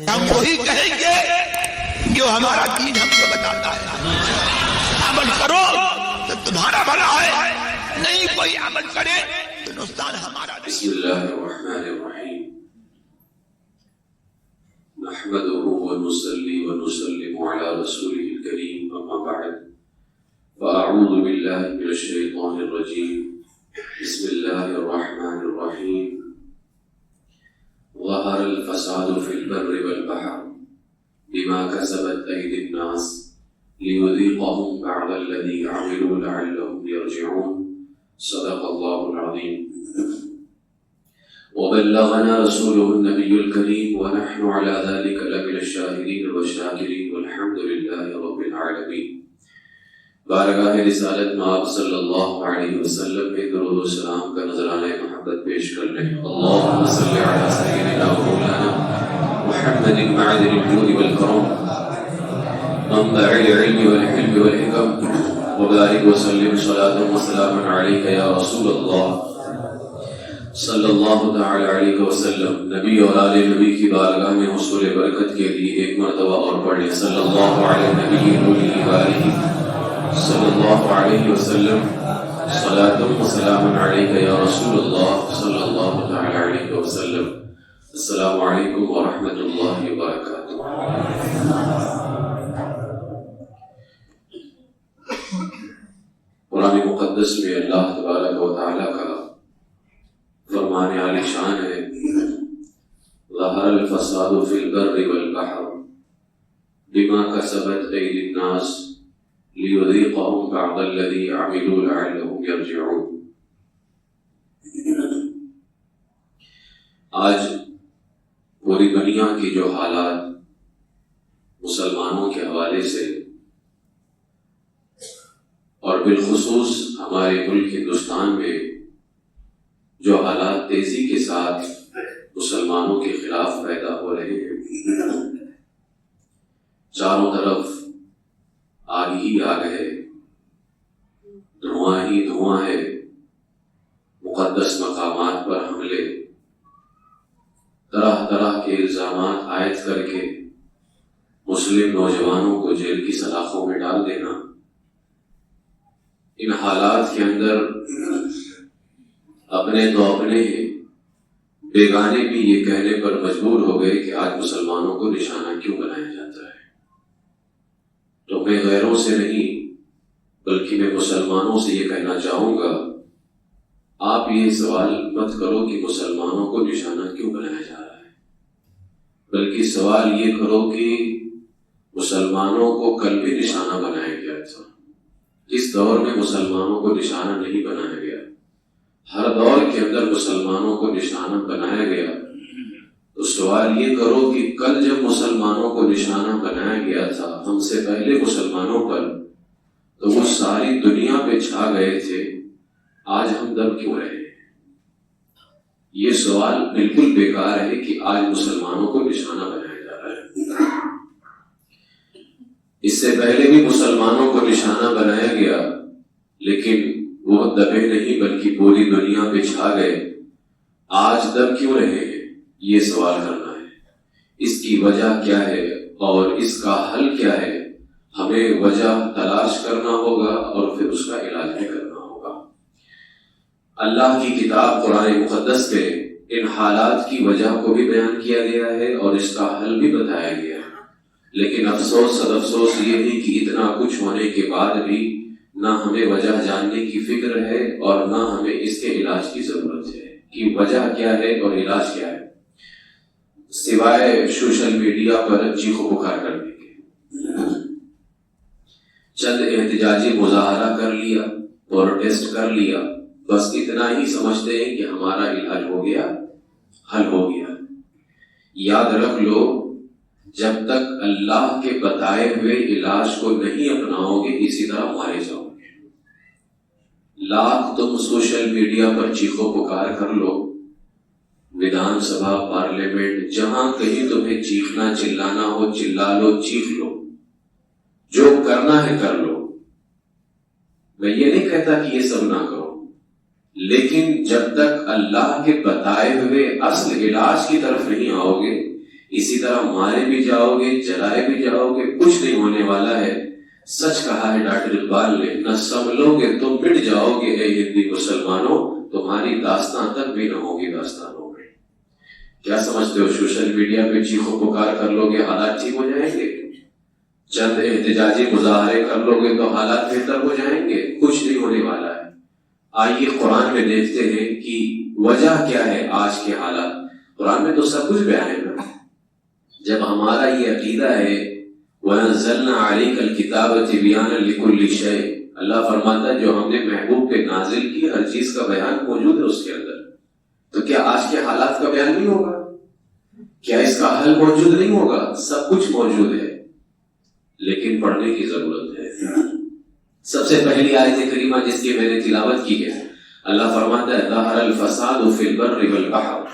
ہم وہی کہیں گے جو ہمارا دین ہم کو بتاتا ہے. عمل کرو تو تمہارا بھلا ہے، نہیں کوئی عمل کرے تو نقصان ہمارا. بسم اللہ الرحمن الرحیم. نحمده ونصلي ونسلم على رسوله الكريم، اما بعد فاعوذ باللہ من الشیطان الرجیم. بسم اللہ الرحمن الرحیم. ظهر الفساد في البر والبحر بما كسبت أيدي الناس ليذيقهم بعض الذي عملوا لعلهم يرجعون. صدق الله العظيم. وبلغنا رسوله النبي الكريم ونحن على ذلك لمن الشاهدين والشاكرين والحمد لله رب العالمين. بارگاہ رسالت مآب صلی اللہ علیہ وسلم میں درود و سلام کا نذرانہ محبت پیش کر لیں. اللہم صلی علی سیدنا و مولانا محمد معدن الجود والکرم منبع العلم والحلم والحکم وبارک وسلم صلاة و سلام علیک یا رسول اللہ صلی اللہ تعالی علیہ وسلم. نبی اور آل نبی کی بارگاہ میں حصول برکت کے لیے ایک مرتبہ اور پڑھیں. صلی اللہ علیہ نبی وآلہ صلی اللہ علیہ وسلم صلاۃ و سلام علیک یا رسول اللہ صلی اللہ تعالی علیہ وسلم. السلام علیکم ورحمۃ اللہ وبرکاتہ. قرآن مقدس میں اللہ تبارک و تعالی کا فرمان عالی شان ہے. ظہر الفساد فی البر والبحر بما کسبت ایدی الناس لِيُذِيقَهُمْ بَعْضَ الَّذِي عَمِلُوا لَعَلَّهُمْ يَرْجِعُونَ. آج پوری دنیا کی جو حالات مسلمانوں کے حوالے سے اور بالخصوص ہمارے ملک ہندوستان میں جو حالات تیزی کے ساتھ مسلمانوں کے خلاف پیدا ہو رہے ہیں، چاروں طرف آگ ہی آگ ہے، دھواں ہی دھواں ہے، مقدس مقامات پر حملے، طرح طرح کے الزامات عائد کر کے مسلم نوجوانوں کو جیل کی سلاخوں میں ڈال دینا. ان حالات کے اندر اپنے تو اپنے بیگانے بھی یہ کہنے پر مجبور ہو گئے کہ آج مسلمانوں کو نشانہ کیوں بنایا جاتا ہے. تو میں غیروں سے نہیں بلکہ میں مسلمانوں سے یہ کہنا چاہوں گا، آپ یہ سوال مت کرو کہ مسلمانوں کو نشانہ کیوں بنایا جا رہا ہے، بلکہ سوال یہ کرو کہ مسلمانوں کو کل بھی نشانہ بنایا گیا تھا. اس دور میں مسلمانوں کو نشانہ نہیں بنایا گیا، ہر دور کے اندر مسلمانوں کو نشانہ بنایا گیا. تو سوال یہ کرو کہ کل جب مسلمانوں کو نشانہ بنایا گیا تھا ہم سے پہلے مسلمانوں پر، تو وہ ساری دنیا پہ چھا گئے تھے، آج ہم دب کیوں رہے ہیں؟ یہ سوال بالکل بیکار ہے کہ آج مسلمانوں کو نشانہ بنایا جا رہا ہے. اس سے پہلے بھی مسلمانوں کو نشانہ بنایا گیا لیکن وہ دبے نہیں بلکہ پوری دنیا پہ چھا گئے. آج دب کیوں رہے ہیں؟ یہ سوال کرنا ہے. اس کی وجہ کیا ہے اور اس کا حل کیا ہے؟ ہمیں وجہ تلاش کرنا ہوگا اور پھر اس کا علاج بھی کرنا ہوگا. اللہ کی کتاب قرآن مقدس میں ان حالات کی وجہ کو بھی بیان کیا گیا ہے اور اس کا حل بھی بتایا گیا ہے. لیکن افسوس یہ ہے کہ اتنا کچھ ہونے کے بعد بھی نہ ہمیں وجہ جاننے کی فکر ہے اور نہ ہمیں اس کے علاج کی ضرورت ہے کہ وجہ کیا ہے اور علاج کیا ہے، سوائے سوشل میڈیا پر چیخو پکار کرنے کے. چند احتجاجی مظاہرہ کر لیا، پروٹیسٹ کر لیا، بس اتنا ہی سمجھتے ہیں کہ ہمارا علاج ہو گیا، حل ہو گیا. یاد رکھ لو، جب تک اللہ کے بتائے ہوئے علاج کو نہیں اپناؤ گے اسی طرح مارے جاؤ گے. لاکھ تم سوشل میڈیا پر چیخو پکار کر لو، ودھان سبھا، پارلیمنٹ، جہاں کہیں تمہیں چیخنا چلانا ہو چلا لو، چیخ لو، جو کرنا ہے کر لو. میں یہ نہیں کہتا کہ یہ سب نہ کرو، لیکن جب تک اللہ کے بتائے ہوئے اصل علاج کی طرف نہیں آؤ گے اسی طرح مارے بھی جاؤ گے، جلائے بھی جاؤ گے، کچھ نہیں ہونے والا ہے۔ سچ کہا ہے ڈاکٹر اقبال نے، نہ سنبھلو گے تو مٹ جاؤ گے اے ہندی مسلمانوں، تمہاری داستان تک بھی نہ ہوگی داستانوں میں۔ کیا سمجھتے ہو سوشل میڈیا پہ چیخو پکار کر لو گے حالات ٹھیک ہو جائیں گے؟ چند احتجاجی مظاہرے کر لو گے تو حالات بہتر ہو جائیں گے؟ کچھ نہیں ہونے والا ہے۔ آئیے قرآن میں دیکھتے ہیں کہ وجہ کیا ہے آج کے حالات۔ قرآن میں تو سب کچھ بیان ہے نا۔ جب ہمارا یہ عقیدہ ہے وَنَزَّلْنَا عَلَيْكَ الْكِتَابَ تِبْيَانًا لِكُلِّ شَيْءٍ، اللہ فرماتا ہے جو ہم نے محبوب پہ نازل کی ہر چیز کا بیان موجود ہے اس کے اندر، تو کیا آج کے حالات کا بیان نہیں ہوگا؟ کیا اس کا حل موجود نہیں ہوگا؟ سب کچھ موجود ہے، لیکن پڑھنے کی ضرورت ہے۔ سب سے پہلی آیت کریمہ جس کی میں نے تلاوت کی ہے، اللہ فرماتا ہے ظَهَرَ الْفَسَادُ فِي الْبَرِّ وَالْبَحْرِ،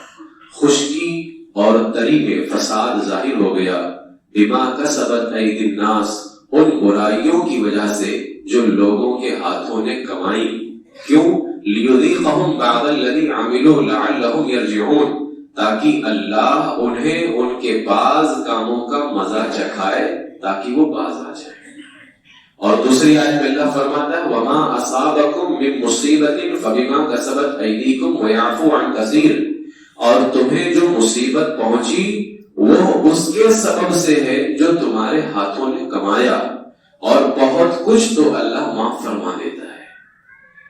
خشکی اور تری میں فساد ظاہر ہو گیا، بِمَا كَسَبَتْ أَيْدِي النَّاسِ، ان برائیوں کی وجہ سے جو لوگوں کے ہاتھوں نے کمائی۔ کیوں؟ لِيُذِيقَهُمْ بَعْضَ الَّذِي عَمِلُوا لَعَلَّهُمْ يَرْجِعُونَ، تاکہ اللہ انہیں ان کے بعض کاموں کا مزہ چکھائے تاکہ وہ باز آ جائیں۔ اور دوسری آیت میں اللہ فرماتا ہے وَمَا أَصَابَكُم مِّن مُّصِيبَةٍ فَبِمَا كَسَبَتْ أَيْدِيكُمْ وَيَعْفُو عَن كَثِيرٍ، اور تمہیں جو مصیبت پہنچی وہ اس کے سبب سے ہے جو تمہارے ہاتھوں نے کمایا، اور بہت کچھ تو اللہ معاف فرما دیتا ہے۔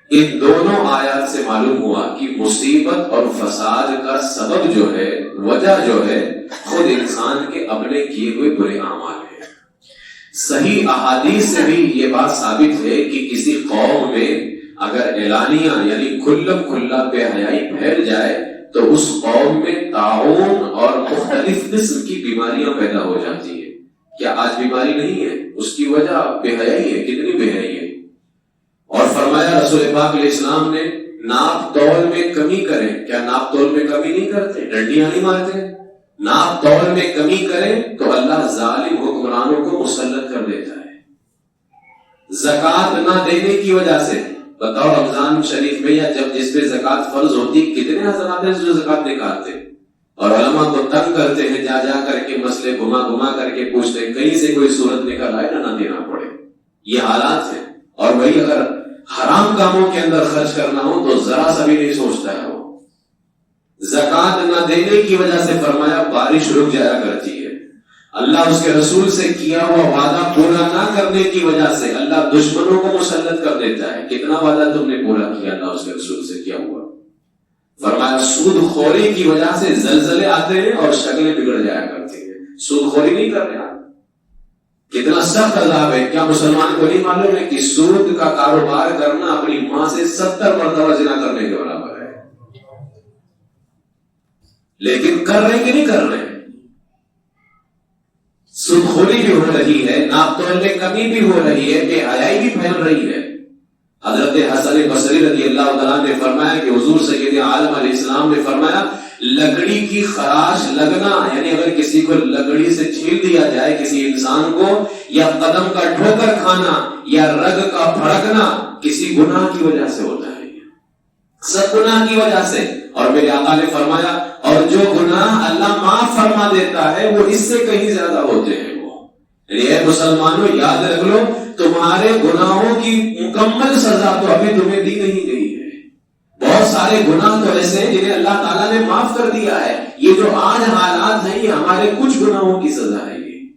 ان دونوں آیات سے معلوم ہوا کہ مصیبت اور فساد کا سبب جو ہے، وجہ جو ہے، خود انسان کے اپنے کیے ہوئے برے اعمال ہیں۔ صحیح احادیث سے بھی یہ بات ثابت ہے کہ کسی قوم میں اگر اعلانیہ یعنی کھلم کھلا بے حیائی پھیل جائے تو اس قوم میں طاعون اور مختلف قسم کی بیماریاں پیدا ہو جاتی ہیں۔ کیا آج بیماری نہیں ہے؟ اس کی وجہ بے حیائی ہے۔ کتنی بے حیائی ہے؟ اور فرمایا رسول پاک علیہ السلام نے ناپ تول میں کمی کریں۔ کیا ناپ تول میں کمی نہیں کرتے؟ ڈنڈیاں نہیں مارتے؟ ناپ تول میں کمی کریں تو اللہ ظالم حکمرانوں کو مسلط کر دیتا ہے۔ زکوٰۃ نہ دینے کی وجہ سے، بتاؤ رمضان شریف میں یا جب جس پہ زکوٰۃ فرض ہوتی کتنے حضرات ہیں جو زکوٰۃ نکالتے اور علماء کو تنگ کرتے ہیں، جا جا کر کے مسئلے گھما گھما کر کے پوچھتے ہیں کہیں سے کوئی صورت نکل آئے نہ دینا پڑے۔ یہ حالات ہیں۔ اور وہی اگر حرام کاموں کے اندر خرچ کرنا ہو تو ذرا سا بھی نہیں سوچتا ہے وہ۔ زکوٰۃ نہ دینے کی وجہ سے فرمایا بارش رک جایا کرتی ہے۔ اللہ اس کے رسول سے کیا ہوا وعدہ پورا نہ کرنے کی وجہ سے اللہ دشمنوں کو مسلط کر دیتا ہے۔ کتنا وعدہ تم نے پورا کیا اللہ اس کے رسول سے کیا ہوا؟ فرمایا سود خوری کی وجہ سے زلزلے آتے ہیں اور شکلیں بگڑ جایا کرتی ہیں۔ سود خوری نہیں کرنے آتے، کتنا سخت عذاب ہے۔ کیا مسلمان کو نہیں معلوم ہے کہ سود کا کاروبار کرنا اپنی ماں سے 70 مرتبہ زنا کرنے کے برابر ہے؟ لیکن کر رہے کہ نہیں کر رہے؟ سود خوری بھی ہو رہی ہے، ناپ تول میں کمی بھی ہو رہی ہے، بے حیائی بھی پھیل رہی ہے۔ حضرت حسن بصری رضی اللہ تعالیٰ نے فرمایا کہ حضور سید عالم علیہ السلام نے فرمایا لکڑی کی خراش لگنا، یعنی اگر کسی کو لکڑی سے چھیل دیا جائے کسی انسان کو، یا قدم کا ٹھوکر کھانا یا رگ کا پھڑکنا کسی گناہ کی وجہ سے ہوتا ہے، سب گناہ کی وجہ سے۔ اور میرے آقا نے فرمایا اور جو گناہ اللہ معاف فرما دیتا ہے وہ اس سے کہیں زیادہ ہوتے ہیں۔ وہ اے مسلمانوں یاد رکھ لو تمہارے گناہوں کی مکمل سزا تو ابھی تمہیں دی نہیں گئی ہے۔ بہت سارے گناہ تو ایسے ہیں جنہیں اللہ تعالیٰ نے معاف کر دیا ہے۔ یہ جو آج حالات ہیں یہ ہمارے کچھ گناہوں کی سزا ہے۔ یہ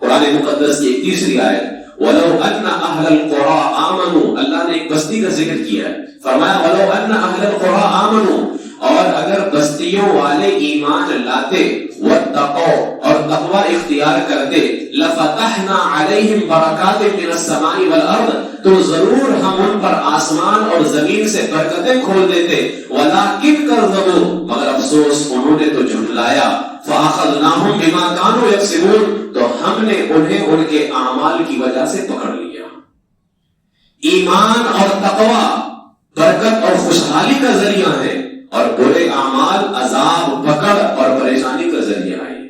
قرآن مقدس کی 31 آیت وَلَوْ أَنَّ أَهْلَ الْقُرَىٰ آمَنُوا، اللہ نے ایک بستی کا ذکر کیا ہے، فرمایا وَلَوْ أَنَّ أَهْلَ الْقُرَىٰ آمَنُوا، اور اگر بستیوں والے ایمان لاتے، وَاتَّقَوْا، اور تقوی اختیار کرتے، لَفَتَحْنَا عَلَيْهِمْ بَرَكَاتٍ مِّنَ السَّمَاءِ وَالْأَرْضِ، تو ضرور ہم ان پر آسمان اور زمین سے برکتیں کھول دیتے، وَلَٰكِن كَذَّبُوا، مگر افسوس انہوں نے تو جھٹلایا، فَأَخَذْنَاهُمْ بِمَا كَانُوا يَكْسِبُونَ، تو ہم نے انہیں ان کے اعمال کی وجہ سے پکڑ لیا۔ ایمان اور تقوی برکت اور خوشحالی کا ذریعہ ہے، اور برے اعمال عذاب، پکڑ اور پریشانی کا ذریعہ ہے۔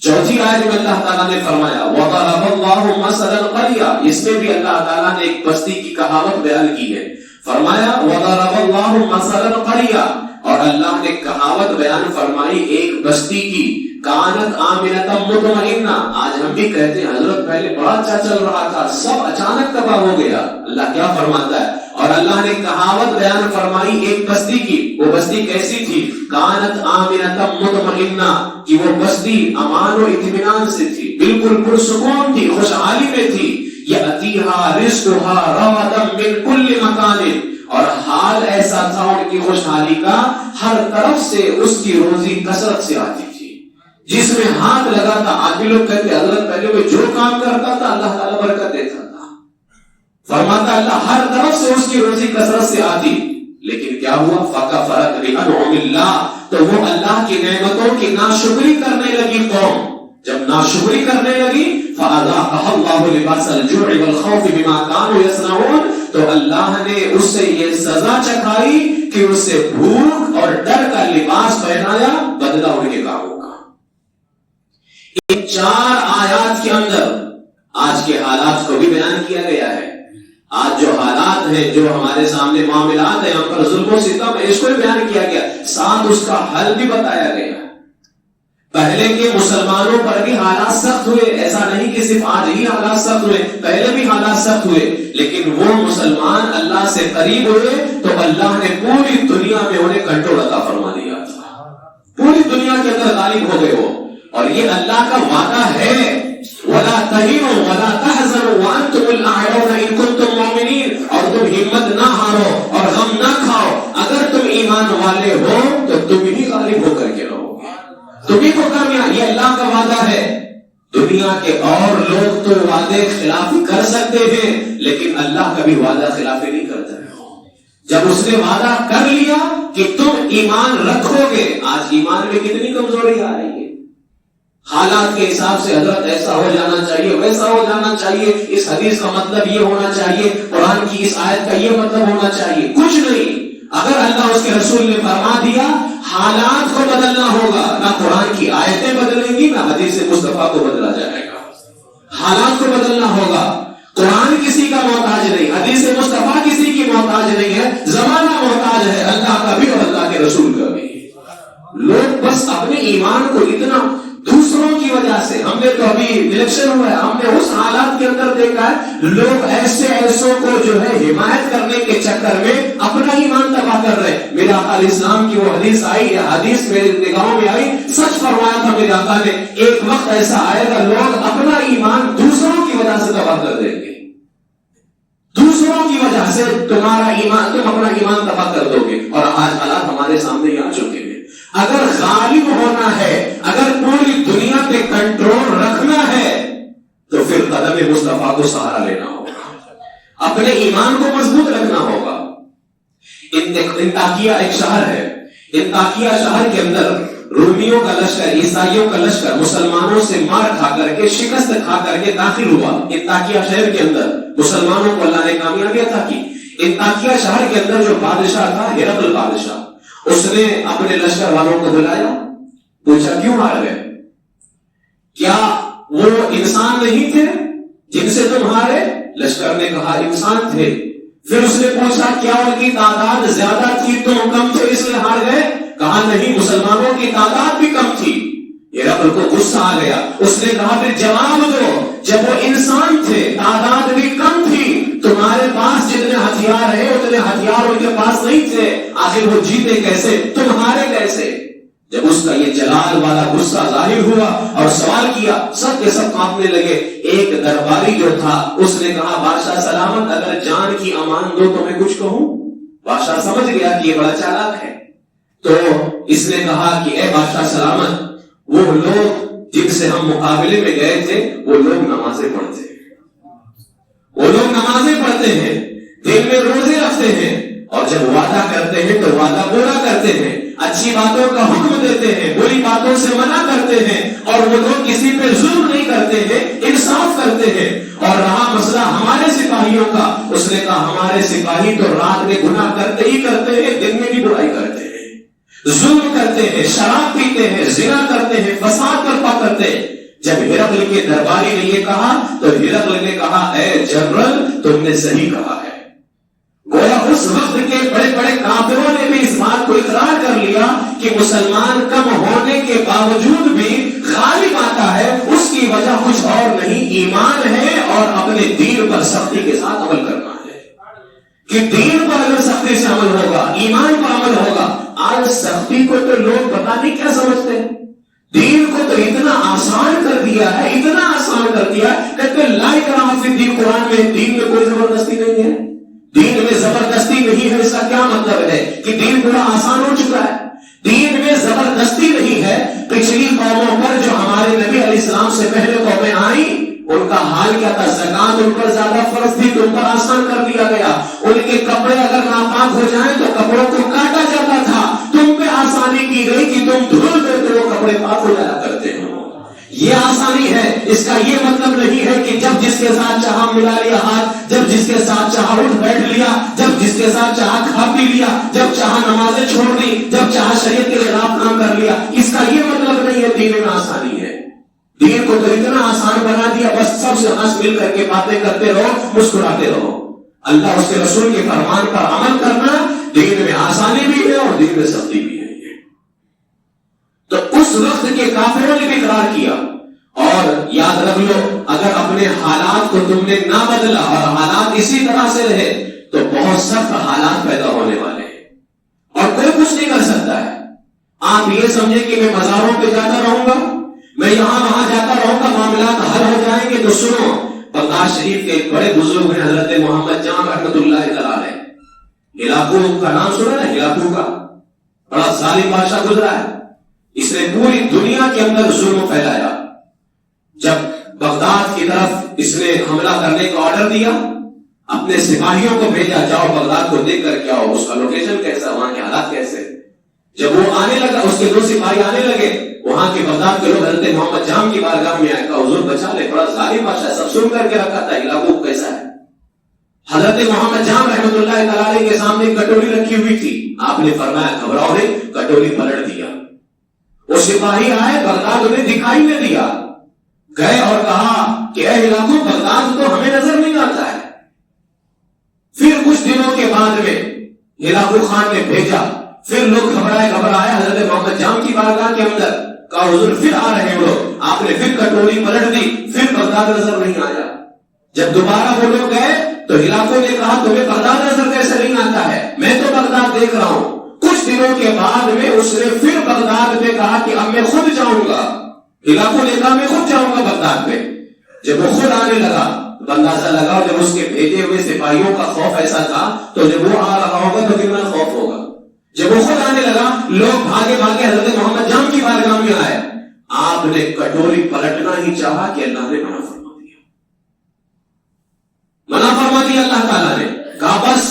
چوتھی آیت میں اللہ تعالیٰ نے فرمایا وَضَرَبَ اللَّهُ مَثَلًا قَرْيَةً، اس میں بھی اللہ تعالیٰ نے ایک بستی کی کہاوت بیان کی ہے، فرمایا وَضَرَبَ اللَّهُ مَثَلًا قَرْيَةً، اور اللہ نے کہاوت بیان فرمائی ایک بستی کی، کانت آمنۃ مطمئنہ. آج ہم بھی کہتے ہیں حضرت پہلے بڑا اچھا چل رہا تھا، سب اچانک تباہ ہو گیا. اللہ کیا فرماتا ہے؟ اور اللہ نے کہاوت بیان فرمائی ایک بستی کی. وہ بستی کیسی تھی؟ کانت آمنۃ مطمئنہ، کہ وہ بستی امان و اطمینان سے تھی، بالکل پرسکون تھی، خوشحالی میں تھی. یأتیہا رزقہا رغدا من کل مکان، اور حال ایسا تھا ان کی خوشحالی کا، ہر طرف سے اس کی روزی کثرت سے آتی تھی. جس میں ہاتھ لگا تھا، آج بھی لوگ کہتے حضرت پہلے وہ جو کام کرتا تھا اللہ تعالیٰ برکت دیتا تھا. فرماتا اللہ ہر طرف سے اس کی روزی کثرت سے آتی. لیکن کیا ہوا؟ فکفرت بانعم اللہ، تو وہ اللہ کی نعمتوں کی ناشکری کرنے لگی قوم. جب ناشکری کرنے لگی فَأَذَاقَهَا اللَّهُ لِبَاسَ الْجُوعِ وَالْخَوْفِ بِمَا كَانُوا يَصْنَعُونَ، تو اللہ نے اس سے یہ سزا چکھائی کہ اس سے بھوک اور ڈر کا لباس پہنایا، بدلہ ان کے کاموں کا. ان 4 آیات کے اندر آج کے حالات کو بھی بیان کیا گیا ہے. آج جو حالات ہیں، جو ہمارے سامنے معاملات ہیں، ہم پر ظلم و ستم ہے، اس کو بھی بیان کیا گیا، ساتھ اس کا حل بھی بتایا گیا. پہلے کے مسلمانوں پر بھی حالات سخت ہوئے، ایسا نہیں کہ صرف آج ہی حالات سخت ہوئے، پہلے بھی حالات سخت ہوئے. لیکن وہ مسلمان اللہ سے قریب ہوئے تو اللہ نے پوری دنیا میں انہیں کنٹرول عطا فرما دیا تھا. پوری دنیا کے اندر غالب ہو گئے وہ. اور یہ اللہ کا وعدہ ہے، وَلَا تَهِنُوا وَلَا تَحْزَنُوا وَأَنْتُمُ الْأَعْلَوْنَ إِن كُنتُم مُؤْمِنِينَ، اور تم ہمت نہ ہارو اور غم نہ کھاؤ، اگر تم ایمان والے ہو تو تم ہی غالب ہو کر کے رہو گے، تمہیں کو کامیاب. یہ اللہ کا وعدہ ہے. دنیا کے اور لوگ تو وعدے خلافی کر سکتے ہیں، لیکن اللہ کا بھی وعدہ خلافی نہیں کرتا ہے. جب اس نے وعدہ کر لیا کہ تم ایمان رکھو گے، آج ایمان میں کتنی کمزوری آ رہی ہے. حالات کے حساب سے حضرت ایسا ہو جانا چاہیے، ویسا ہو جانا چاہیے، اس حدیث کا مطلب یہ ہونا چاہیے، قرآن کی اس آیت کا یہ مطلب ہونا چاہیے. کچھ نہیں. اگر اللہ اس کے رسول نے فرما دیا حالات کو بدلنا ہوگا، نہ قرآن کی آیتیں بدلیں گی، نہ حدیث مصطفیٰ کو بدلا جائے گا. حالات کو بدلنا ہوگا. قرآن کسی کا محتاج نہیں، حدیث مصطفیٰ کسی کی محتاج نہیں ہے، زمانہ محتاج ہے، اللہ کا بھی اور اللہ کے رسول کا بھی. لوگ بس اپنے ایمان کو اتنا دوسروں کی وجہ سے، ہم نے تو ابھی الیکشن ہوا ہے، ہم نے اس حالات کے اندر دیکھا ہے لوگ ایسوں کو جو ہے حمایت کرنے کے چکر میں اپنا ایمان تباہ کر رہے. میرے آقا علیہ السلام کی وہ حدیث آئی، یا حدیث میرے نگاہوں میں آئی، سچ فرمایا تھا میرے آقا نے، ایک وقت ایسا آئے گا لوگ اپنا ایمان دوسروں کی وجہ سے تباہ کر دیں گے. دوسروں کی وجہ سے تمہارا ایمان، تم اپنا ایمان تباہ کر دو گے. اور آج حالات ہمارے سامنے ہی آ چکے ہیں. اگر غالب ہونا ہے، اگر پوری دنیا پہ کنٹرول رکھنا ہے تو پھر قدم مصطفیٰ کو سہارا لینا ہوگا، اپنے ایمان کو مضبوط رکھنا ہوگا. انطاکیہ ایک شہر ہے، انطاکیہ شہر کے اندر رومیوں کا لشکر، عیسائیوں کا لشکر مسلمانوں سے مار کھا کر کے، شکست کھا کر کے داخل ہوا. انطاکیہ شہر کے اندر مسلمانوں کو اللہ نے کامیابی عطا کی. انطاکیہ شہر کے اندر جو بادشاہ تھا، ہرقل بادشاہ، اس نے اپنے لشکر والوں کو بلایا، پوچھا کیوں ہار گئے؟ کیا وہ انسان نہیں تھے جن سے تم ہارے؟ لشکر نے کہا انسان تھے. پھر اس نے پوچھا کیا ان کی تعداد زیادہ تھی، تم کم تھے اس لیے ہار گئے؟ کہا نہیں، مسلمانوں کی تعداد بھی کم تھی. ہرقل کو غصہ آ گیا. اس نے کہا پھر جواب دو، جب وہ انسان تھے، تعداد بھی کم تھی، تمہارے پاس جتنے ہتھیار ہیں اتنے ہتھیار ان کے پاس نہیں تھے، آخر وہ جیتے کیسے، تمہارے کیسے؟ جب اس کا یہ جلال والا غصہ ظاہر ہوا اور سوال کیا، سب کے سب کانپنے لگے. ایک درباری جو تھا اس نے کہا بادشاہ سلامت، اگر جان کی امان دو تو میں کچھ کہوں. بادشاہ سمجھ گیا کہ یہ بڑا چالاک ہے، تو اس نے کہا کہ اے بادشاہ سلامت، وہ لوگ جن سے ہم مقابلے میں گئے تھے وہ لوگ نمازیں پڑھتے ہیں، وہ لوگ نمازیں پڑھتے ہیں، دن میں روزے رکھتے ہیں، اور جب وعدہ کرتے ہیں تو وعدہ پورا کرتے ہیں، اچھی باتوں کا حکم دیتے ہیں، بری باتوں سے منع کرتے ہیں، اور وہ لوگ کسی پہ ظلم نہیں کرتے ہیں، انصاف کرتے ہیں. اور رہا مسئلہ ہمارے سپاہیوں کا، اس نے کہا ہمارے سپاہی تو رات میں گناہ کرتے ہی کرتے ہیں، دن میں بھی برائی کرتے ہیں، ظلم کرتے ہیں، شراب پیتے ہیں، زنا کرتے ہیں، فساد برپا کرتے ہیں. جب ہرقل کے درباری نے یہ کہا تو ہرقل نے کہا اے جنرل، تم نے صحیح کہا ہے. گویا اس وقت کے بڑے بڑے کافروں نے بھی اس بات کو اقرار کر کہ مسلمان کم ہونے کے باوجود بھی غالب آتا ہے، اس کی وجہ کچھ اور نہیں، ایمان ہے اور اپنے دین پر سختی کے ساتھ عمل کرنا ہے۔ کہ دین پر اگر سختی سے عمل ہوگا، ایمان پر عمل ہوگا۔ آج سختی کو تو لوگ پتہ نہیں کیا سمجھتے ہیں، دین کو تو اتنا آسان کر دیا ہے، اتنا آسان کر دیا کہ لا اکراہ فی الدین، قرآن میں دین میں کوئی زبردستی نہیں ہے، دین میں زبردستی نہیں ہے۔ اس کا کیا مطلب ہے کہ دین بڑا آسان ہو چکا ہے؟ دین میں زبردستی نہیں ہے۔ پچھلی قوموں پر جو ہمارے نبی علیہ السلام سے پہلے قومیں آئیں، ان کا حال کیا تھا؟ زکات ان پر زیادہ فرض تھی تو ان پر آسان کر دیا گیا۔ ان کے کپڑے اگر ناپاک ہو جائیں تو کپڑوں کو کاٹا جاتا تھا، تم پہ آسانی کی گئی کہ تم دھل کر تو وہ کپڑے پاک ہو جایا کرتے ہو۔ یہ آسانی ہے۔ اس کا یہ مطلب نہیں ہے کہ جب جس کے ساتھ چاہا ملا لیا ہاتھ، جب جس کے ساتھ چاہا اٹھ بیٹھ لیا، جب جس کے ساتھ چاہا کھا پی لیا، جب چاہا نمازیں چھوڑ دی، جب چاہا شریعت کے خلاف کام کر لیا۔ اس کا یہ مطلب نہیں ہے دین میں آسانی ہے۔ دین کو تو اتنا آسان بنا دیا، بس سب سے ہنس مل کر کے باتیں کرتے رہو، مسکراتے رہو۔ اللہ اس کے رسول کے فرمان پر عمل کرنا دین میں آسانی بھی ہے اور دین میں سختی بھی ہے۔ تو اس وقت کے کافروں نے بھی اقرار کیا۔ اور یاد رکھ لو، اگر اپنے حالات کو تم نے نہ بدلا اور حالات اسی طرح سے رہے تو بہت سخت حالات پیدا ہونے والے ہیں اور کوئی کچھ نہیں کر سکتا ہے۔ آپ یہ سمجھیں کہ میں مزاروں پہ جاتا رہوں گا، میں یہاں وہاں جاتا رہوں گا، معاملات حل ہو جائیں گے۔ تو سنو، بغداد شریف کے ایک بڑے بزرگ ہیں حضرت محمد جام رحمۃ اللہ تعالی علیہ، ہلاکو کا نام سنا نا؟ ہلاکو کا بڑا ظالم بادشاہ گزرا ہے، اس نے پوری دنیا کے اندر ظلم پھیلایا۔ جب بغداد کی طرف اس نے حملہ کرنے کا آرڈر دیا، اپنے سپاہیوں کو بھیجا، جاؤ بغداد کو دیکھ کر کیا ہو، اس کا لوکیشن کیسا، وہاں کے حالات کیسے۔ جب وہ آنے لگا، اس کے 2 سپاہی آنے لگے، وہاں کے بغداد کے لوگ حضرت محمد جام کی بارگاہ میں آئے، کہا حضور بچا لے، بڑا ظالم بادشاہ، سب سن کر کے رکھا تھا، علاقوں کیسا ہے۔ حضرت محمد جام رحمۃ اللہ تعالی کے سامنے کٹوری رکھی ہوئی تھی، آپ نے فرمایا گھبراؤ نہیں، کٹوری پلٹ دیا۔ وہ سپاہی آئے، بغداد انہیں دکھائی نہیں دیا، گئے اور کہا کہ اے علاقوں، بغداد تو ہمیں نظر نہیں آتا ہے۔ پھر کچھ دنوں کے بعد میں ہلاکو خان نے بھیجا، پھر لوگ گھبرائے حضرت محمد جام کی بارگاہ کے اندر، کہا حضور پھر آ رہے ہو، آپ نے پھر کٹوری پلٹ دی، پھر بغداد نظر نہیں آیا۔ جب دوبارہ وہ لوگ گئے تو ہلاکو نے کہا تمہیں بغداد نظر کیسے نہیں آتا ہے، میں تو بغداد دیکھ رہا ہوں۔ کچھ دنوں کے بعد میں اس نے پھر بغداد میں کہا کہ اب میں خود جاؤں گا۔ ہلاکو نے کہا میں خود جاؤں گا بغداد میں۔ جب وہ خود آنے لگا تو اندازہ لگا، جب اس کے بھیجے ہوئے سپاہیوں کا خوف ایسا تھا تو جب وہ آ رہا ہوگا تو کتنا خوف ہوگا۔ جب وہ خود آنے لگا، لوگ بھاگے بھاگے حضرت محمد جام کی بارگاہ میں آئے، آپ نے کٹوری پلٹنا ہی چاہا کہ اللہ نے منع فرما دیا، منع فرما دیا اللہ تعالیٰ نے، کہا بس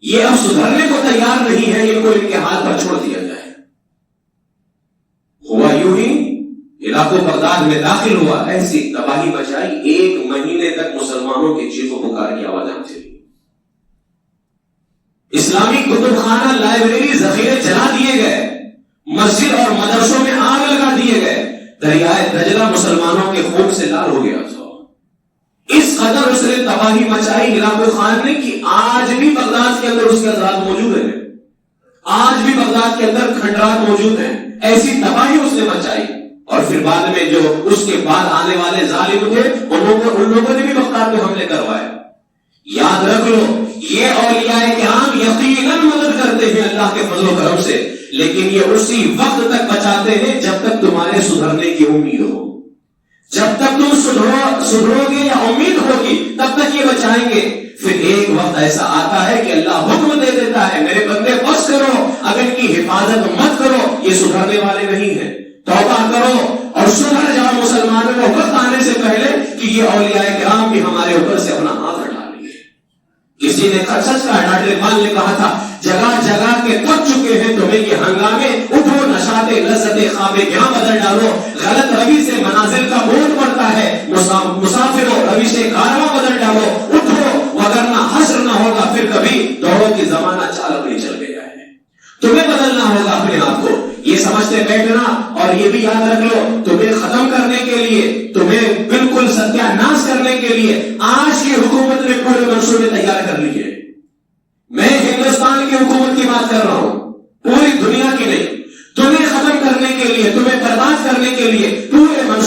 یہ اب سدھرنے کو تیار نہیں ہے، ان کو ان کے حال پر چھوڑ دیا جائے۔ ہوا یوں ہی، علاقوں بغداد میں داخل ہوا، ایسی تباہی مچائی، 1 مہینے تک مسلمانوں کی چیخ و پکار کی آواز آتی رہی۔ اسلامی کتب خانہ، لائبریری، ذخیرے جلا دیے گئے، مسجد اور مدرسوں میں آگ لگا دیے گئے، دریائے دجلہ مسلمانوں کے خون سے لال ہو گیا۔ اس قدر اس نے تباہی مچائی ہلاکو خان نے کہ آج بھی بغداد کے اندر اس کے اثرات موجود ہیں، آج بھی بغداد کے اندر کھنڈرات موجود ہیں۔ ایسی تباہی اس نے مچائی، اور پھر بعد میں جو اس کے بعد آنے والے ظالم تھے ان لوگوں نے بھی بغداد میں حملے کروائے۔ یاد رکھ لو، یہ اولیاء کرام یقیناً مدد کرتے ہیں اللہ کے فضل و کرم سے، لیکن یہ اسی وقت تک بچاتے ہیں جب تک تمہارے سدھرنے کی امید ہو۔ جب تک تم سدھرو گے یا امید ہوگی تب تک یہ بچائیں گے۔ پھر ایک وقت ایسا آتا ہے کہ اللہ حکم دے دیتا ہے، میرے بندے بس کرو، اب ان کی حفاظت مت کرو، یہ سدھرنے والے نہیں ہیں، توبہ کرو اور سدھر جاؤ مسلمانوں کو، وقت آنے سے پہلے کہ یہ اولیاء کرام بھی ہمارے اوپر سے اپنا ہاتھ ہٹا لیے۔ کسی نے سچ کہا، ڈاکٹر اقبال نے کہا تھا، جگہ جگہ کے تھک چکے ہیں تمہیں یہ ہنگامے، اٹھو نشاط لذت خواب گیاں بدل ڈالو، غلط روی سے منازل کا بوجھ پڑتا ہے، مسافروں روی سے کارواں بدل ڈالو، اٹھو وگرنہ حشر نہ ہوگا پھر کبھی، دوڑو کی زمانہ چالک نہیں چل گیا ہے۔ تمہیں بدلنا ہوگا اپنے آپ کو، یہ سمجھتے بیٹھنا اور یہ بھی یاد رکھ لو، تمہیں ختم کرنے کے لیے، تمہیں بالکل ستیہ ناش کرنے کے لیے آج کی حکومت نے پورے منصوبے تیار کر لیے۔ میں ہندوستان کی حکومت کی بات کر رہا ہوں، پوری دنیا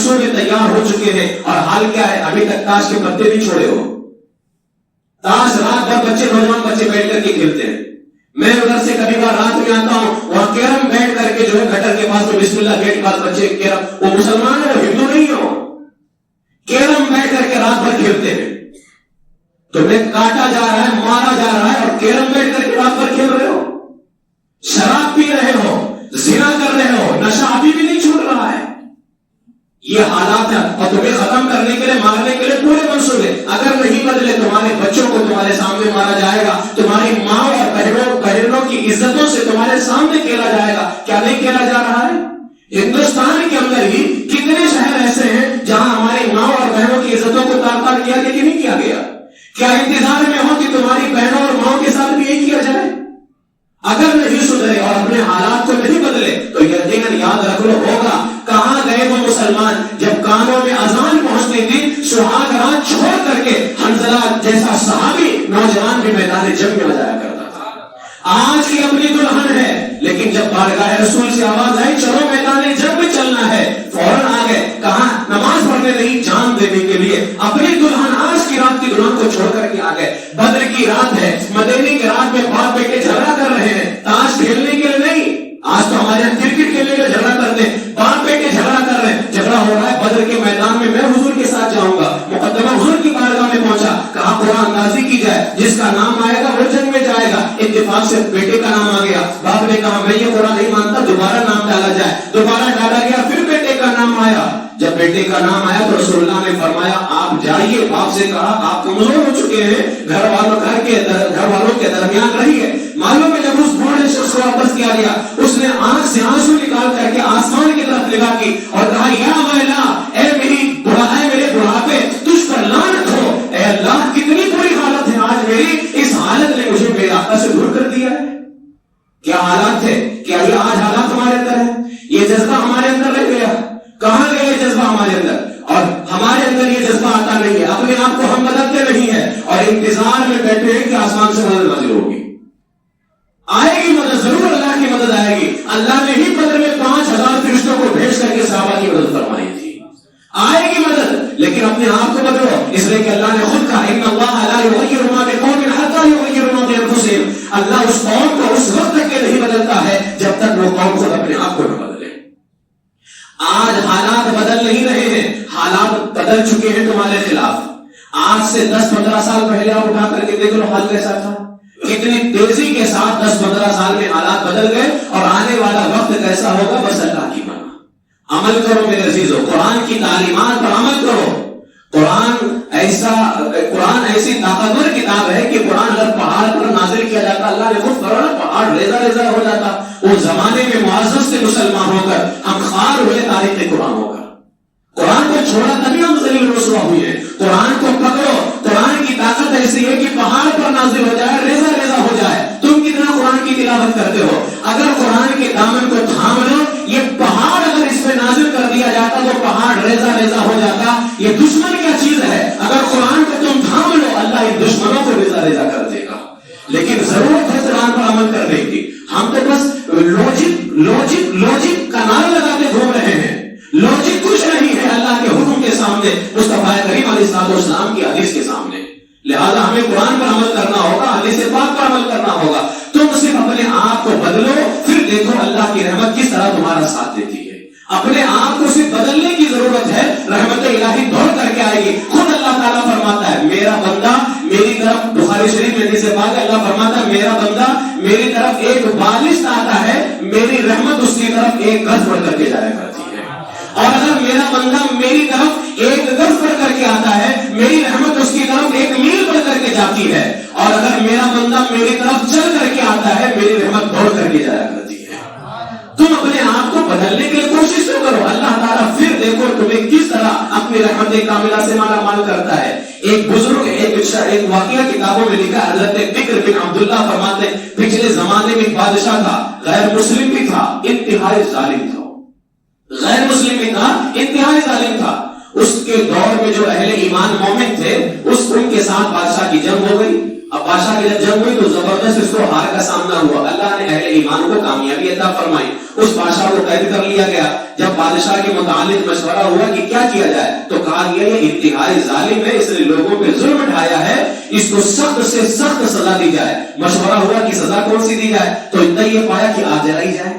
منصوبے تیار ہو چکے ہیں، اور حال کیا ہے، ابھی تک تاش کے پتے نہیں چھوڑے ہو. تاش رات بھر بچے، نوجوان بچے بیٹھ کر کے کھیلتے ہیں. میں ادھر سے کبھی بار رات میں آتا ہوں، وہاں کیرم بیٹھ کر کے جو ہے گٹر کے پاس میں بسم اللہ گیٹ کے پاس بچے کیرم، وہ مسلمان ہے، وہ ہندو نہیں ہو، کیرم بیٹھ کر کے رات بھر کھیلتے ہیں. تمہیں کاٹا جا رہا ہے، مارا جا رہا ہے، اور کیرم بیٹھ کر کے رات بھر کھیل رہے ہو. شراب پی رہے ہو، زنا کر رہے ہو، نشہ ابھی بھی نہیں چھوڑ رہا ہے. یہ حالات ہیں، اور تمہیں ختم کرنے کے لیے، مارنے کے لیے پورے منصوبے. اگر نہیں بدلے تمہارے بچوں کو تمہارے سامنے مارا جائے گا، تمہاری ماں اور بہنوں کی عزتوں سے تمہارے سامنے کھیلا جائے گا. کیا نہیں کھیلا جا رہا ہے؟ ہندوستان کے اندر ہی کتنے شہر ایسے ہیں جہاں ہماری ماں اور بہنوں کی عزتوں کو تار تار کیا گیا کہ نہیں کیا گیا؟ کیا انتظار میں ہو کہ تمہاری بہنوں اور ماں کے ساتھ بھی یہی کیا جائے؟ اگر نہیں سدھرے اور اپنے حالات کو نہیں بدلے تو یقیناً یاد رکھ لو ہوگا. کہاں گئے وہ مسلمان جب کانوں میں اذان پہنچتی تھی، سہاگ رات چھوڑ کر کے حنظلہ جیسا صحابی نوجوان بھی میدان جنگ میں آ جایا کرتا تھا. آج کی اپنی دلہن ہے، لیکن جب بارگاہ رسول سے آواز آئی چلو میدان جنگ میں چلنا ہے، فوراً آ گئے. کہاں؟ نماز پڑھنے نہیں، جان دینے کے لیے. اپنی دلہن آج کی رات کی دلہن کو چھوڑ کر کے آ گئے. بدر کی رات ہے، مدینے کی رات میں باپ بیٹے جھگڑا کر رہے ہیں، تاش کھیلنے کے لیے نہیں. آج تو ہمارے یہاں کرکٹ کھیلنے کے لیے جھگڑا کرتے ہیں، باپ بیٹے جھگڑا کر رہے ہیں. جھگڑا ہو رہا ہے بدر کے میدان میں، میں حضور کے ساتھ جاؤں گا. مقدمہ حضور کی بارگاہ میں پہنچا، کہا قرآن نازل کی جائے، جس کا نام آئے گا وہ جنگ میں جائے گا. اتفاق سے بیٹے کا نام آ گیا. باپ نے کہا میں یہ قرآن نہیں مانتا، دوبارہ نام ڈالا جائے. دوبارہ ڈالا گیا، پھر بیٹے کا نام آیا. جب بیٹے کا نام آیا تو رسول اللہ نے فرمایا آپ جائیے. باپ سے کہا آپ کمزور ہو چکے ہیں، گھر والوں کے درمیان رہیے. معلوم ہے جب اس بوڑھے شخص کو واپس کیا گیا، اس نے آنکھ سے آنسو نکال کر کے آسمان کی طرف نگاہ کی اور کہا یا ویلا، اے میرے بڑھاپے، تجھ پر لعنت ہو. اے اللہ کتنی بری حالت ہے آج میری، اس حالت نے مجھے میرے آقا سے دور کر دیا ہے. کیا حالات تھے؟ کیا یہ آج حالات ہمارے اندر ہے؟ یہ جذبہ ہمارے اندر رہ گیا؟ کہاں گیا یہ جذبہ ہمارے اندر؟ اور ہمارے اندر یہ جذبہ آتا نہیں ہے، اپنے آپ کو ہم بدلتے نہیں ہیں، اور انتظار میں بیٹھے ہیں کہ آسمان سے مدد نازل ہوگی. آئے گی مدد، ضرور اللہ کی مدد آئے گی. اللہ نے ہی بدر میں 5000 فرشتوں کو بھیج کر کے صحابہ کی مدد فرمائی تھی. آئے گی مدد، لیکن اپنے آپ کو بدلو، اس لیے کہ اللہ نے خود کہا ان اللہ لا یغیر ما بقوم حتى یغیروا ما بانفسهم. اللہ اس قوم کو اس وقت تک نہیں بدلتا ہے جب تک وہ قوم خود اپنے آپ کو نہ بدلے. آج حالات بدل نہیں رہے ہیں، حالات بدل چکے ہیں تمہارے خلاف. آج سے 10-15 سال پہلے آپ اٹھا کر کے دیکھ لو حال کیسا تھا. کتنی تیزی کے ساتھ 10-15 سال میں حالات بدل گئے، اور آنے والا وقت کیسا ہوگا بس اللہ کی مانا. عمل کرو میرے عزیزو، قرآن کی تعلیمات پر عمل کرو. قرآن ایسی طاقتور کتاب ہے کہ قرآن اگر پہاڑ پر نازل کیا جاتا، اللہ نے خود فرمایا پہاڑ ریزہ ریزہ ہو جاتا. اس زمانے میں معزز سے مسلمان ہو کر ہم خوار ہوئے تاریخ قرآن ہو کر. قرآن کو چھوڑا تبھی ہم ذلیل رسوا ہوئے ہیں. قرآن کو پکڑو. قرآن کی طاقت ایسی ہے کہ پہاڑ پر نازل ہو جائے، ریزہ ریزہ ہو جائے. تم کتنا قرآن کی تلاوت کرتے ہو، اگر قرآن کے دامن کو تھام لو، یہ پہاڑ اگر اس پہ نازل کر دیا جاتا تو پہاڑ ریزہ ریزہ ہو جاتا. یہ دشمن کیا چیز ہے، اگر قرآن کو تم تھام لو اللہ ان دشمنوں کو ریزہ ریزہ کر دے گا. لیکن ضرورت ہے قرآن پر عمل کرنے کی. ہم تو بس لوجک کا نعرہ لگاتے گھوم رہے ہیں. لوجک کچھ نہیں ہے اللہ کے حکم کے سامنے، مصطفیٰ کریم علیہ السلام کی حدیث کے سامنے. لہذا ہمیں قرآن پر عمل کرنا ہوگا، حدیث پاک پر عمل کرنا ہوگا. تم صرف اپنے آپ کو بدلو، پھر دیکھو اللہ کی رحمت کس طرح تمہارا ساتھ دیتی ہے. اپنے آپ کو صرف بدلنے کی ضرورت ہے، رحمت الہی دوڑ کر کے آئے گی. خود اللہ تعالیٰ فرماتا ہے میرا بندہ میری طرف، بخاری شریف میں حدیث پاک ہے، اللہ فرماتا ہے میرا بندہ میری طرف ایک بالشت آتا ہے، میری رحمت اس کی طرف ایک گز بڑھ کر کے جایا کرتی ہے. اور اگر میرا بندہ میری طرف ایک گز بڑھ کر کے آتا ہے، میری رحمت اس کی طرف ایک میل بڑھ کر کے جاتی ہے. اور اگر میرا بندہ میری طرف چل کر کے آتا ہے، میری رحمت دوڑ کر کے جایا کرتی ہے. تم اپنے آپ کو بدلنے کے لیے کوشش تو کرو، اللہ تعالیٰ پھر دیکھو تمہیں کس طرح اپنی رحمت کاملہ سے مالا مال کرتا ہے. ایک بزرگ ایک واقعہ کتابوں میں لکھا، حضرت بکر بن عبداللہ فرماتے ہیں پچھلے زمانے میں ایک بادشاہ تھا، غیر مسلم بھی تھا، انتہائی ظالم تھا. غیر مسلم بھی تھا، انتہائی ظالم تھا. اس کے دور میں جو اہل ایمان مومن تھے ان کے ساتھ بادشاہ کی جنگ ہو گئی. اب بادشاہ کی جب جنگ ہوئی تو زبردست اس کو ہار کا سامنا ہوا. اللہ نے اہل ایمان کو کامیابی عطا فرمائی. اس بادشاہ کو قید کر لیا گیا. جب بادشاہ کے متعلق مشورہ ہوا کہ کیا کیا جائے تو کہا گیا یہ انتہائی ظالم ہے, اس نے لوگوں پہ ظلم ڈھایا ہے, اس کو سخت سے سخت سزا دی جائے. مشورہ ہوا کہ سزا کون سی دی جائے تو اتنا یہ پایا کہ آگ جلائی جائے.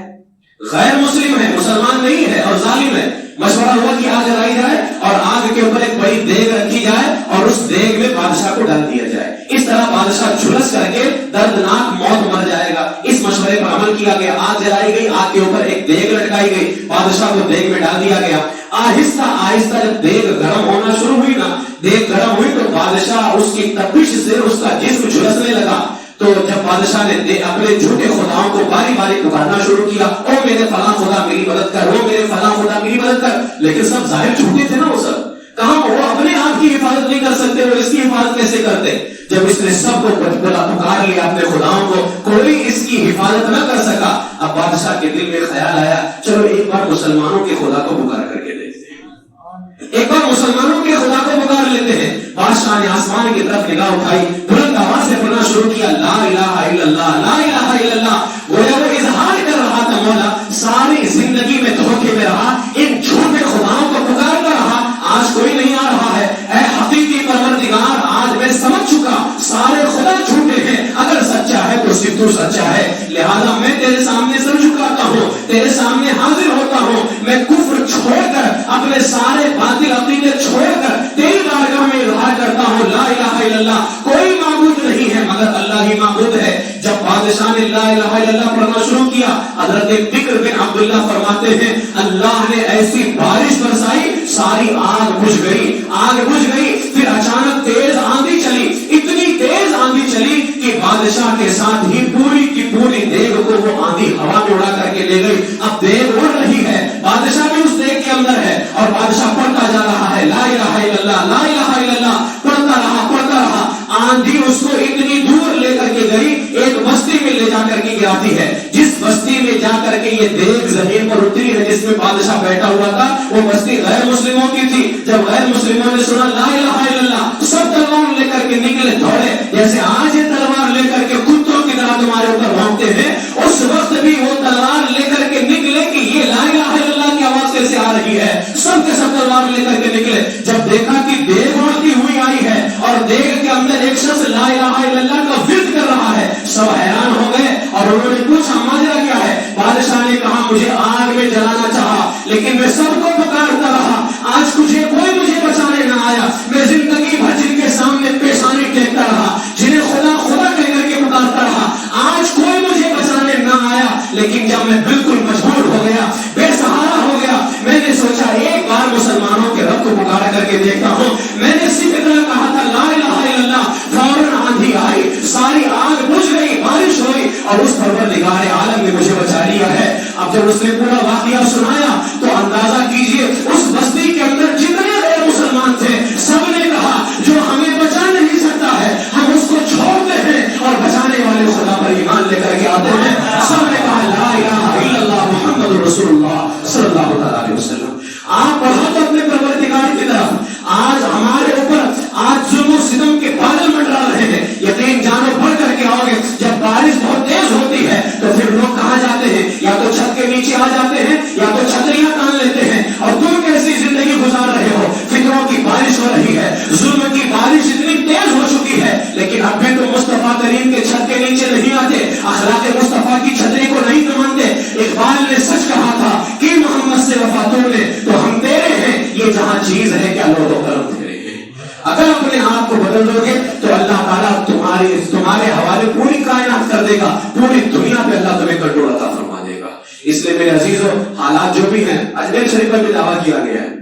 غیر مسلم ہے, مسلمان نہیں ہے اور ظالم ہے. مشورہ ہوا کہ آگ جلائی جائے اور آگ کے اوپر ایک بڑی دیگ رکھی جائے اور اس دیگ میں بادشاہ کو ڈال دیا جائے. اس طرح بادشاہ جھلس کر کے دردناک موت مر جائے گا. اس مشورے پر عمل کیا گیا. آگ جلائی گئی, آگ کے اوپر ایک دیگ لٹکائی گئی, بادشاہ کو دیگ میں ڈال دیا گیا. آہستہ آہستہ جب دیگ گرم ہونا شروع ہوئی نا, دیگ گرم ہوئی تو بادشاہ اس کی تپش سے اس کا جسم جھلسنے لگا. تو جب بادشاہ نے اپنے جھوٹے خداؤں کو باری باری پکارنا شروع کیا, او میرے فلاں خدا میری مدد کر, او میرے فلاں خدا میری مدد کر, لیکن سب ظاہر جھوٹے تھے نا. وہ سب کہاں, وہ اپنے آپ کی حفاظت نہیں کر سکتے, وہ اس کی حفاظت کیسے کرتے؟ جب اس نے سب کو پکار لیا اپنے خداؤں کو, کوئی اس کی حفاظت نہ کر سکا. اب بادشاہ کے دل میں خیال آیا چلو ایک بار مسلمانوں کے خدا کو پکار کر کے دیکھتے ہیں, ایک بار مسلمانوں کے خدا کو پکار لیتے ہیں. بادشاہ نے آسمان کی طرف نگاہ اٹھائی, بلند آواز سے پڑھنا شروع کیا, لا الہ الا اللہ, لا الہ الا اللہ. گویا وہ اظہار کر رہا تھا مولا ساری زندگی میں دھوکے میں رہا, ان جھوٹے خداؤں کو پکارتا رہا, آج کوئی نہیں آ رہا ہے. اے حقیقی پروردگار, آج میں سمجھ چکا سارے خدا جھوٹے ہیں, اگر سچا ہے تو صرف تو سچا ہے, لہذا میں تیرے سامنے سر جھکاتا ہوں, تیرے سامنے حاضر ہوتا ہوں. میں کفر چھوڑ کر, اپنے سارے باطل عقیدے چھوڑ کر تیری بارگاہ میں اظہار کرتا ہوں لا الہ الا اللہ, کوئی معبود نہیں ہے مگر اللہ ہی معبود ہے. جب بادشاہ نے لا الہ الا اللہ پڑھنا شروع کیا, حضرت بکر بن عبداللہ فرماتے ہیں اللہ نے ایسی بارش برسائی, ساری آگ بجھ گئی, آگ بجھ گئی. پھر اچانک تیز آندھی چلی, اتنی تیز آندھی چلی کہ بادشاہ کے ساتھ ہی پوری کی پوری دیگ کو وہ آندھی ہوا میں اڑا کر کے لے گئی. اب دیگ اڑ رہی ہے, بادشاہ بھی اس دیگ کے اندر ہے اور بادشاہ پڑھتا جا رہا ہے لا الہ الا اللہ, لا الہ الا اللہ, پڑھتا رہا پڑھتا رہا. آندھی اس کو اتنی دور لے کر کے گئی, ایک بستی میں لے جا کر کے گراتی ہے. جس بستی میں جا کر کے یہ دیگ زمین پر اتری ہے جس میں بادشاہ بیٹھا ہوا تھا, وہ بستی غیر مسلموں کی تھی. جب غیر مسلموں نے سنا لا الہ الا اللہ, سب تلوار لے کر کے نکلے دوڑے, جیسے آج یہ تلوار لے کر کے کتوں کی طرح تمہارے اوپر بھونکتے ہیں, اس وقت بھی وہ تلوار لے کر کے نکلے کہ یہ لا الہ الا اللہ کی آواز کیسے آ رہی ہے. سب کے سب تلوار لے کر کے نکلے. جب دیکھا کہ دیگ اڑتی ہوئی آئی ہے اور دیگ کے اندر ایک شخص لا الہ الا اللہ کا ورد کر رہا ہے, سب حیران ہو گئے اور انہوں نے پوچھا ماجرا کیا ہے. بادشاہ نے کہا مجھے آگ میں جلانا چاہا لیکن میں سب کو پکارتا رہا, آج کوئی مجھے بچانے نہ آیا. میں زندگی بھر جن کے سامنے پیشانی ٹیکتا رہا, جنہیں خدا خدا کہہ کر کے پکارتا رہا, آج کوئی مجھے بچانے نہ آیا. لیکن جب میں بالکل مجبور ہو گیا, بے سہارا ہو گیا, میں نے سوچا ایک بار مسلمانوں کے رب کو پکار کر کے دیکھتا ہوں. میں نے صرف اتنا کہا تھا لا الہ الا اللہ, فوراً آندھی آئی, ساری آگ بجھ گئی, بارش ہوئی اور اس پروردگار عالم نے مجھے بچا لیا ہے. اب جب اس نے پورا واقعہ سنایا تو اندازہ کیجئے اس بستی کے اندر جتنے غیر مسلمان تھے سب نے کہا جو ہمیں بچا نہیں سکتا ہے ہم اس کو چھوڑتے ہیں اور بچانے والے خدا پر ایمان لے کر کے آتے ہیں. سب نے کہا لا الہ الا اللہ محمد رسول اللہ صلی اللہ علیہ وسلم. آپ بڑھو تو اپنے پروردگار کی طرف. آج ہمارے اوپر آج ظلم و ستم کے بادل منڈرا رہے ہیں, یقین جانو بڑھ کر کے آؤ گے. جب بارش بہت تیز ہوتی ہے تو پھر لوگ کہاں جاتے ہیں, یا تو چھت کے نیچے آ جاتے ہیں یا تو چھتریاں تان لیتے ہیں. اور تم کیسی زندگی گزار رہے ہو, فکروں کی بارش ہو رہی ہے, ظلم کی بارش اتنی تیز ہو چکی ہے, لیکن اب بھی تم مصطفیٰ کریم کے چھت کے نیچے نہیں آتے, اخلاق مصطفیٰ کی چھتری کو نہیں مانتے. اقبال نے سچ کہا تھا کہ محمد سے وفا تو نے تو ہم تیرے ہیں, یہ جہاں چیز ہے کیا لوگ و کرم تیرے ہیں. اگر اپنے آپ کو بدل دو گے تو اللہ تعالیٰ تمہارے حوالے پوری کائنات کر دے گا, پوری دنیا پہ اللہ تمہیں کنٹرول عطا فرما دے گا. اس لیے میرے عزیزوں, حالات جو بھی ہیں, اجمیر شریف میں بھی دعویٰ کیا گیا ہے,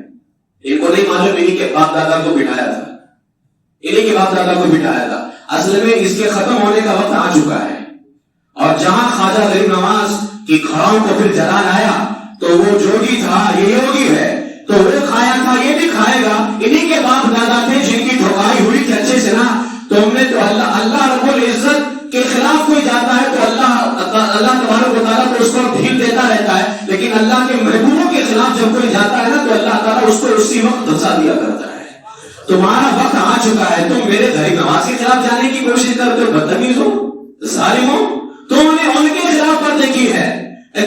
ان کو نہیں معلوم انہی کے باپ دادا کو بٹھایا تھا, انہی کے باپ دادا کو بٹھایا تھا. اصل میں اس کے ختم ہونے کا وقت آ چکا ہے. اور جہاں خواجہ غریب نواز کی کھڑاؤں کو پھر جلال آیا تو وہ جوگی تھا یہ یوگی ہے, تو وہ کھایا تھا یہ بھی کھائے گا. انہی کے باپ دادا تھے جن کی ٹھوکائی ہوئی تھی اچھے سے نا. تو ہم نے تو اللہ رب العزت کے خلاف کوئی جاتا ہے تو اللہ تبارک و تعالیٰ کو اس کو ڈھیل دیتا رہتا ہے, لیکن اللہ کے محبوبوں کے خلاف جب کوئی جاتا ہے نا تو اللہ تعالیٰ اس کو اسی وقت دھسا دیا کرتا ہے. تمہارا وقت آ چکا ہے، تم میرے غریب نواز کے خلاف جانے کی کوشش کرتے ہو، بدتمیز ہو، ظالم ہو، تم نے ان کے خلاف پردے کی ہے۔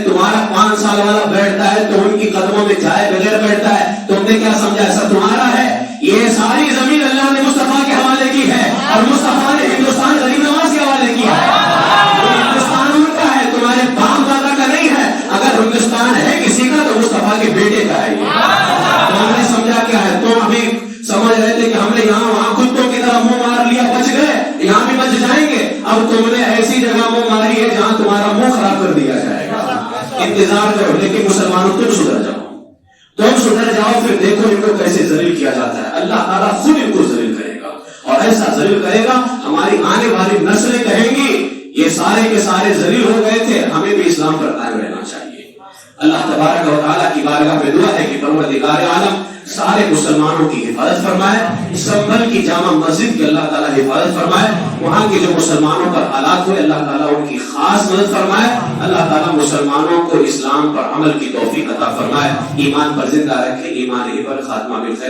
تمہارا 5 سال والا بیٹھتا ہے تو ان کی قدموں میں جائے بغیر بیٹھتا ہے، تم نے کیا سمجھا ایسا تمہارا ہے؟ یہ ساری زمین اللہ نے مصطفیٰ کے حوالے کی ہے، اور مصطفیٰ نے ہندوستان غریب نواز کے حوالے کیا ہے۔ ہندوستان ان کا ہے، تمہارے باپ دادا کا نہیں ہے۔ اگر ہندوستان ہے کسی کا تو مصطفیٰ کے بیٹے کا ہے۔ تم نے سمجھا کیا ہے؟ تم ابھی سمجھ رہے تھے کہ ہم نے یہاں وہاں کتوں کی طرح منہ مار لیا، بچ گئے، یہاں بھی بچ جائیں گے۔ اب تم نے ایسی جگہ منہ ماری ہے جہاں تمہارا منہ خراب کر دیا جائے گا۔ انتظار کرو، لیکن مسلمانوں تم سدھر جاؤ، تم سدھر جاؤ، پھر دیکھو ان کو کیسے ذلیل کیا جاتا ہے۔ اللہ تعالیٰ خود ان کو ذلیل کرے گا، اور ایسا ذلیل کرے گا ہماری آنے والی نسلیں کہیں گی یہ سارے کے سارے ذلیل ہو گئے تھے، ہمیں بھی اسلام پر قائم رہنا چاہیے۔ اللہ تبارک و تعالیٰ کی بارگاہ میں دعا ہے کہ پروردگار عالم سارے مسلمانوں کی حفاظت فرمائے، سنبھل کی جامع مسجد کی اللہ تعالیٰ حفاظت فرمائے، وہاں کے جو مسلمانوں پر حالات ہوئے اللہ تعالیٰ ان کی خاص مدد فرمائے، اللہ تعالیٰ مسلمانوں کو اسلام پر عمل کی توفیق عطا فرمائے، ایمان پر زندہ رکھے، ایمان ہی پر خاتمہ بالخیر۔